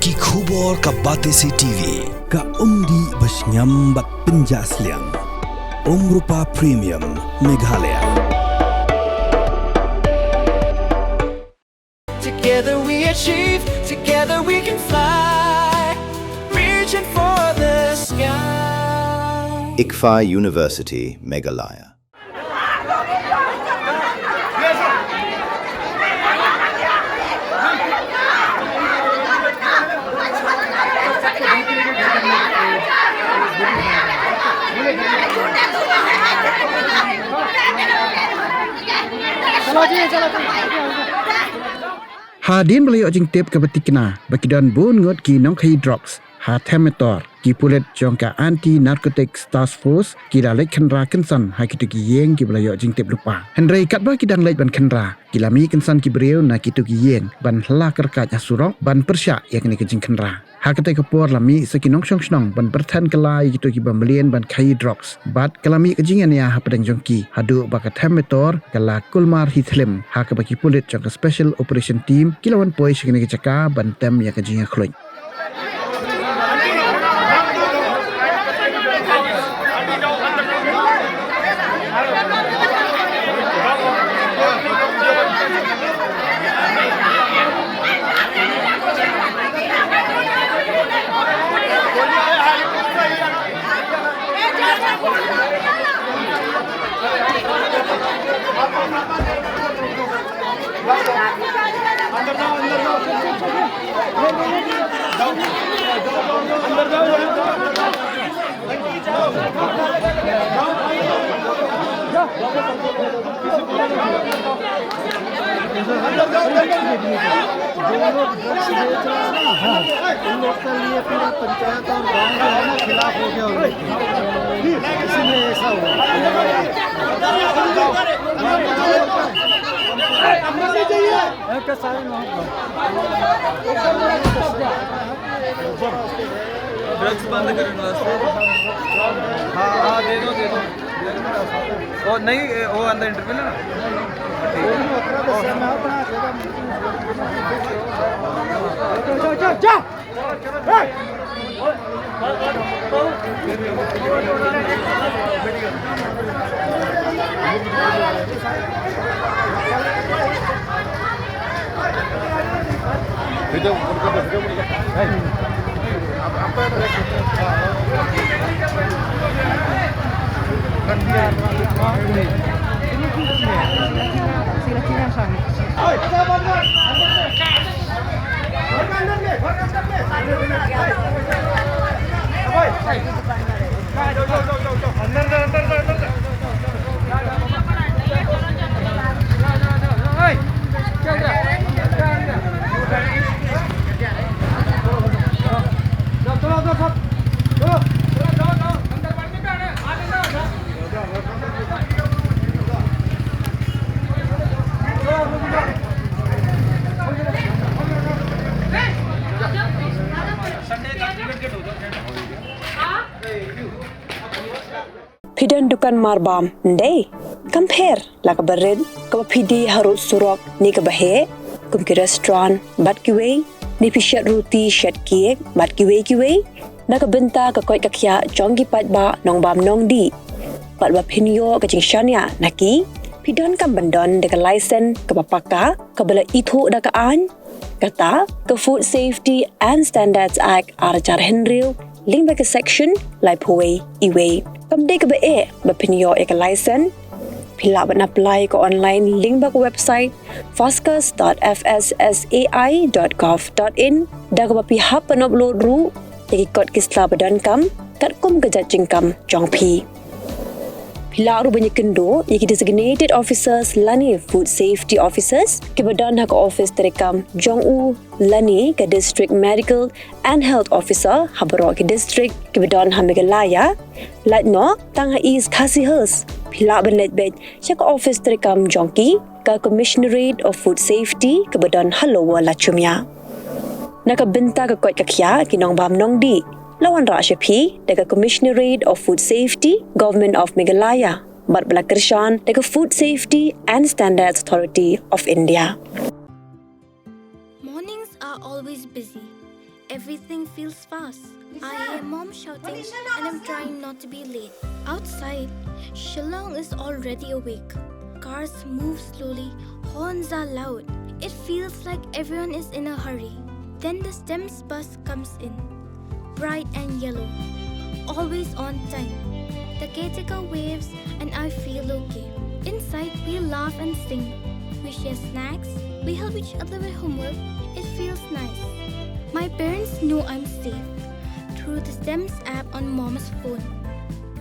Ki khubor ka Batesi TV. Ka umdi basnyam bak penjaslian. Rupa Premium Meghalaya. Together we achieve, together we can fly, reaching for the sky. ICFA University, Meghalaya. Hadin beli ojing tip ke betikna bagi dan bun ngot ki nong khai Droks ha Metor ki pulet jongka anti narcotics task force ki la Leit Khynra Kynsan ha ki tu ki Ïing ki beli ojing tip lupa Henry kat ba ki dang Leit ban Khynra ki lami Kynsan ki Briew na ki tu ki Ïing ban hla kerkat asurok ban persya yak ni ke Khynra ha kate kapor lami sekinong song ban bertan kelai ki tu ki bambelian ban khai Droks bat kelami ke jingan ya ha padang jongki hadu ba ka Metor kala Kulmar hi Thlim ha ka baki pulet jongka special operation team kilawan poi sekini ke caka ban tem ya ke jingan khloin drugs बंद करने वास्ते हाँ दे दो वो नहीं वो अंदर इंटरव्यू ना Pidan dukan marbam ndai compare la ka bered ka pidi harut surok ni ka bahe kum ki restaurant bat ki wei ni pishat roti shat cake bat ki wei na ka benta ka koi ka khya jong ki pat ba nong bam nong di pat ba phinyo ka jing shania naki pidan kam bandon de ka license ka papaka ka bala ithu da ka an kata ka Food Safety and Standards Act arjar henril link ba ka section lai phoi iwe kam de ka ba e ba phinyo e ka license pila ban apply ko online link ba ko website foscas.fssai.gov.in da ka ba pi hap an upload ru ki kot kisla badan kam kat kum ka jajing kam jong pi pila ru banyak kendo ki designated officers lani food safety officers ke badan hak office terekam jong u lani ke district medical and health officer habro ke district ke badan Meghalaya Leit no tang ha is khasihers pila ban Leit bet chak office terekam jongki ka commissionerate of food safety ke badan halowa lachumya nakabenta ka kot kakya kinong bam nong di lawan Rashapi daga Commissionerate of Food Safety, Government of Meghalaya, bat belakershan daga Food Safety and Standards Authority of India. Mornings are always busy, everything feels fast. I hear mom shouting and I'm trying not to be late. Outside, Shillong is already awake. Cars move slowly, horns are loud. It feels like everyone is in a hurry. Then the STEMS bus comes in, bright and yellow, always on time. The caretaker waves and I feel okay. Inside, we laugh and sing. We share snacks, we help each other with homework. It feels nice. My parents know I'm safe through the STEMS app on mom's phone.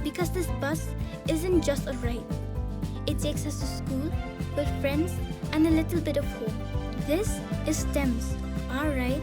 Because this bus isn't just a ride. It takes us to school, with friends, and a little bit of home. This is STEMS, our ride